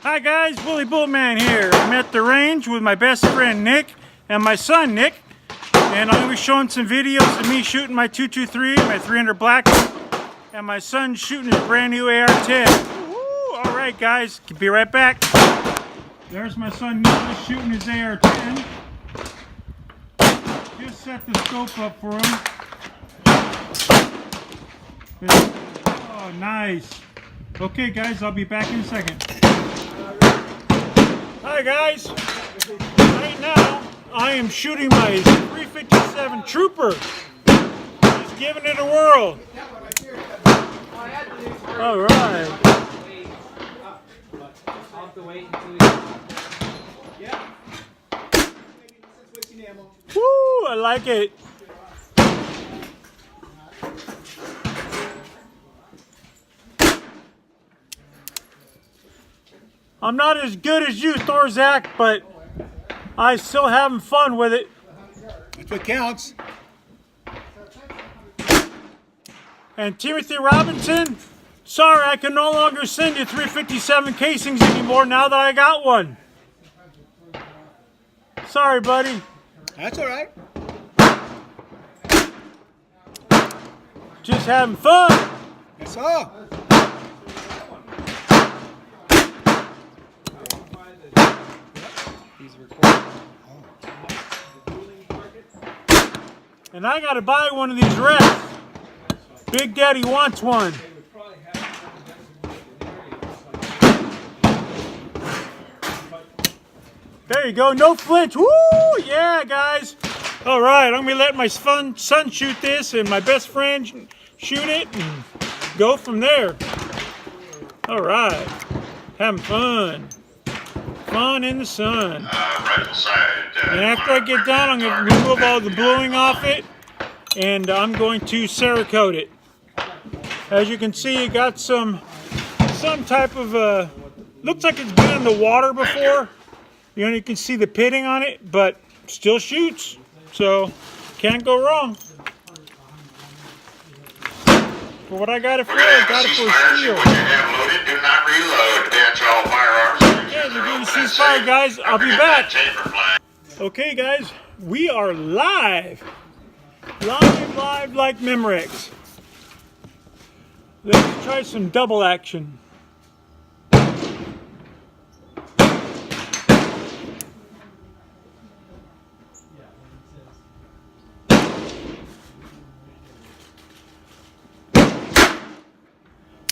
Hi guys, Willie Bullman here. I'm at the range with my best friend Nick and my son Nick, and I'm going to be showing some videos of me shooting my 223, my 300 Black, and my son shooting his brand new AR-10. Alright guys, be right back. There's my son Nick shooting his AR-10. Just set the scope up for him. Oh, nice. Okay guys, I'll be back in a second. Hi guys, right now I am shooting my 357 Trooper. Just giving it a whirl. Alright. Woo, I like it. I'm not as good as you, Thorzak, but I'm still having fun with it. That's what counts. And Timothy Robinson, sorry, I can no longer send you 357 casings anymore now that I got one. Sorry, buddy. That's all right. Just having fun. That's all. And I gotta buy one of these reps. Big Daddy wants one. There you go, no flinch. Woo! Yeah, guys. All right, I'm gonna let my son shoot this and my best friend shoot it and go from there. All right, having fun. Fun in the sun. And after I get done, I'm going to remove all the bluing off it, and I'm going to Cerakote it. As you can see, it got some type of looks like it's been in the water before. You can see the pitting on it, but still shoots, so can't go wrong. For what I got it for, I got it for steel. Do not reload. That's all firearms. Yeah, they're doing ceasefire, guys. I'll be back. Okay, guys, we are live. Live like Memorex. Let's try some double action.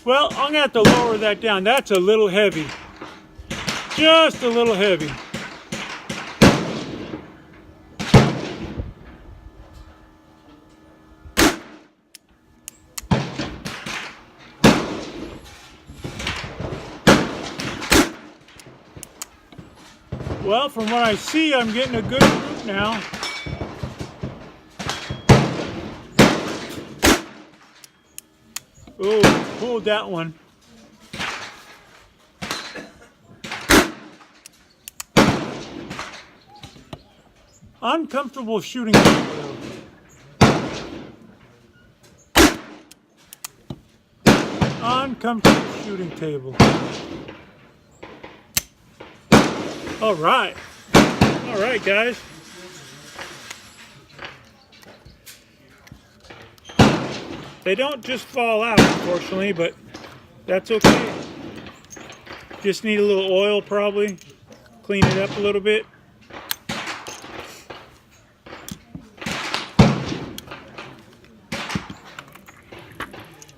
Well, I'm going to have to lower that down. That's a little heavy. Just a little heavy. Well, from what I see, I'm getting a good root now. Oh, pulled that one. Uncomfortable shooting table. Uncomfortable shooting table. All right, guys. They don't just fall out, unfortunately, but that's okay. Just need a little oil, probably. Clean it up a little bit.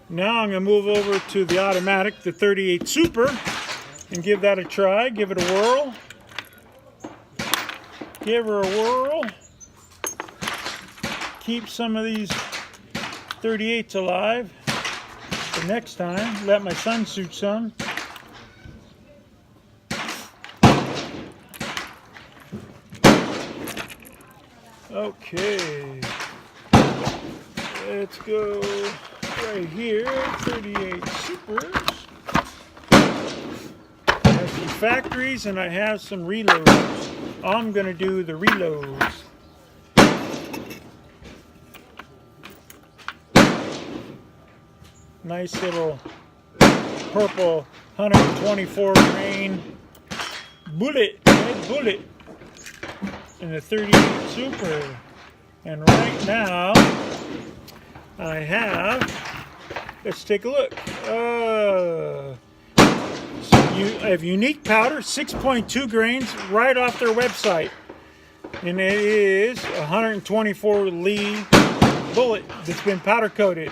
Now I'm going to move over to the automatic, the 38 Super, and give that a try. Give it a whirl. Give her a whirl. Keep some of these 38s alive for next time. Let my son shoot some. Okay. Let's go right here. 38 Supers. I have some factories and I have some reloads. I'm going to do the reloads. Nice little purple 124 grain bullet, red bullet in the 38 Super. And right now, I have, let's take a look. So you have unique powder, 6.2 grains, right off their website. And it is 124 Lee bullet that's been powder coated.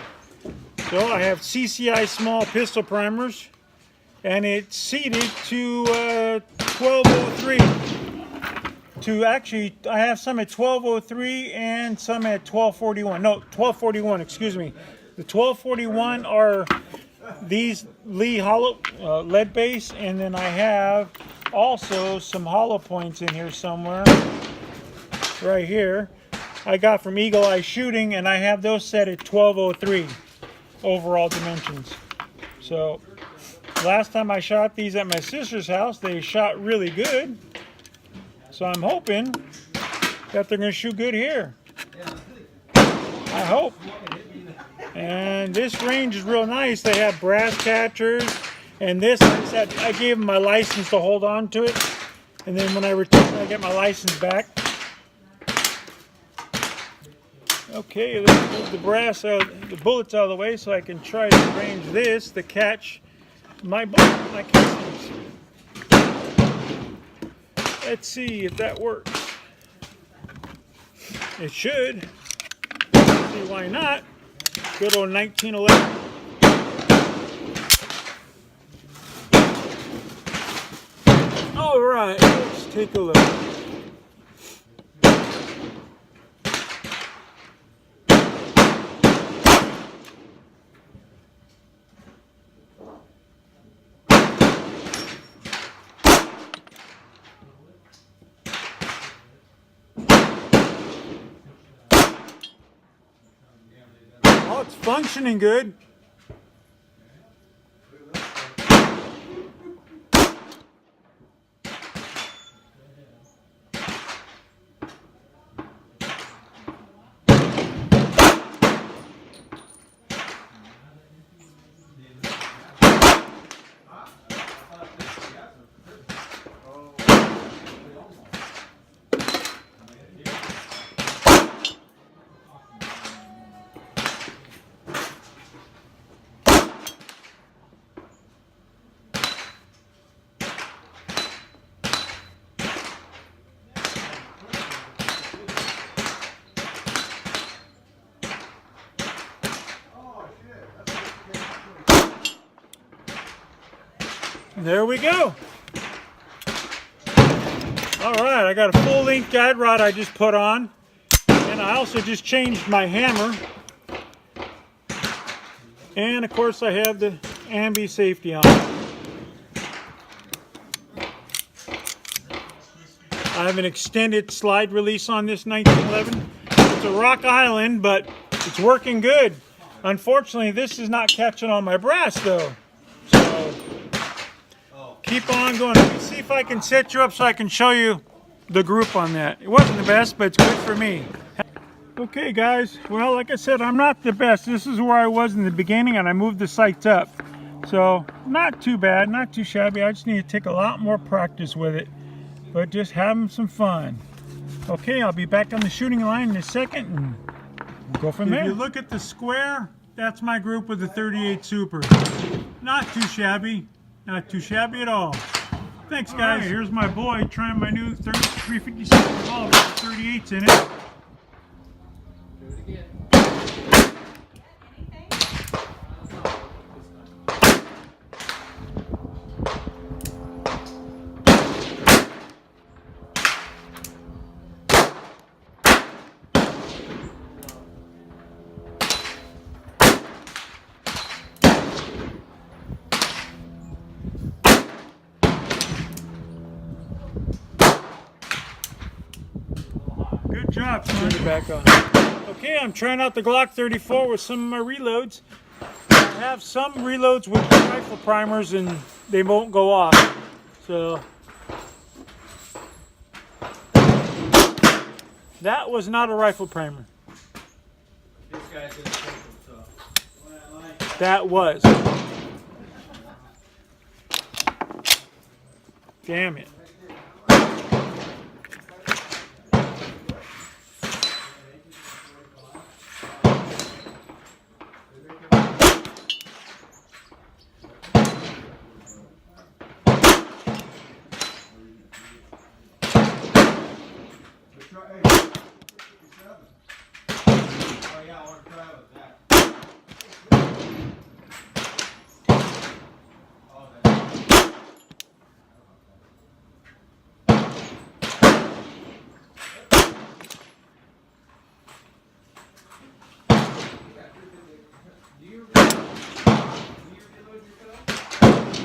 So I have CCI small pistol primers, and it's seated to 1203. To actually, I have some at 1203 and some at 1241. No, 1241. Excuse me. The 1241 are these Lee hollow lead base, and then I have also some hollow points in here somewhere. Right here, I got from Eagle Eye Shooting, and I have those set at 1203 overall dimensions. So last time I shot these at my sister's house, they shot really good. So I'm hoping that they're going to shoot good here. I hope. And this range is real nice. They have brass catchers, and this I gave them my license to hold on to it, and then when I return, I get my license back. Okay, let's move the brass out, the bullets out of the way so I can try to arrange this to catch my bullet, my casings. Let's see if that works. It should. Let's see why not. Good old 1911. All right, let's take a look. Oh, it's functioning good. There we go. All right, I got a full-length guide rod I just put on, and I also just changed my hammer. And of course, I have the ambi safety on. I have an extended slide release on this 1911. It's a Rock Island, but it's working good. Unfortunately, this is not catching on my brass though. So keep on going. Let me see if I can set you up so I can show you the group on that. It wasn't the best, but it's good for me. Okay guys, well like I said, I'm not the best. This is where I was in the beginning, and I moved the sights up. So not too bad, not too shabby. I just need to take a lot more practice with it, but just having some fun. Okay, I'll be back on the shooting line in a second and we'll go from there. If you look at the square, that's my group with the 38 Super. Not too shabby. Not too shabby at all. Thanks, guys. Right, here's my boy trying my new 357 revolver with 38s in it. Do it again. Good job, son. Turn it back on. Okay, I'm trying out the Glock 34 with some of my reloads. I have some reloads with rifle primers and they won't go off. So that was not a rifle primer. This guy's gonna take them tough. That was. Damn it.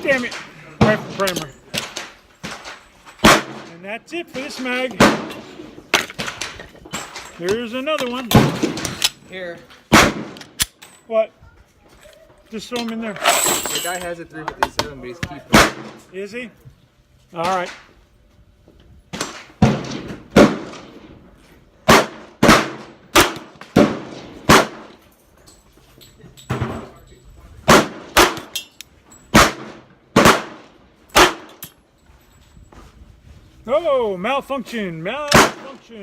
Damn it. Rifle primer. And that's it for this mag. Here's another one. Here, What? Just throw them in there. the guy has a 357, but he's keeping it. Is he? All right. Oh, malfunction, malfunction.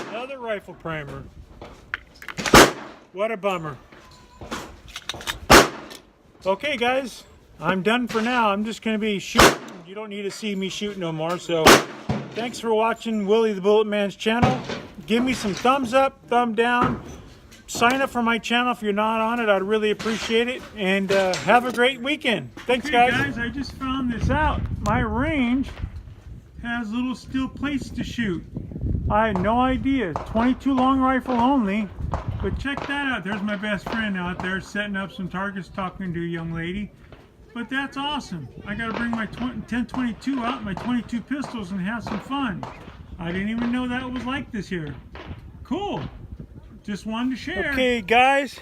Another rifle primer. What a bummer. Okay, guys, I'm done for now. I'm just going to be shooting. You don't need to see me shoot no more. So thanks for watching Willie the Bullet Man's channel. Give me some thumbs up, thumb down. Sign up for my channel if you're not on it. I'd really appreciate it. And have a great weekend. Thanks, guys. I just found this out. My range has little steel plates to shoot. I had no idea. 22 long rifle only. But check that out. There's my best friend out there setting up some targets, talking to a young lady. But that's awesome. I got to bring my 10-22 out, my 22 pistols, and have some fun. I didn't even know that was like this here. Cool. Just wanted to share. Okay, guys.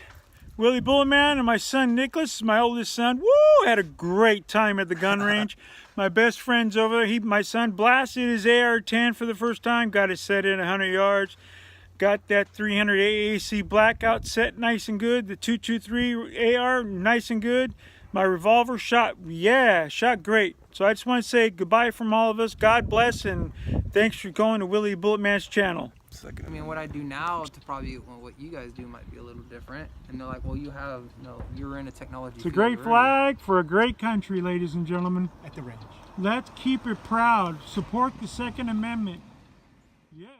Willie Bullet Man and my son Nicholas, my oldest son, woo, had a great time at the gun range. My best friend's over there. My son blasted his AR-10 for the first time, got it set in 100 yards. Got that 300 AAC blackout set nice and good. The 223 AR nice and good. My revolver shot great. So I just want to say goodbye from all of us. God bless, and thanks for going to Willie Bullet Man's channel. I mean, what I do now to probably what you guys do might be a little different. And they're like, well, you're in a technology. It's a great flag for a great country, ladies and gentlemen. At the range. Let's keep it proud. Support the Second Amendment. Yes.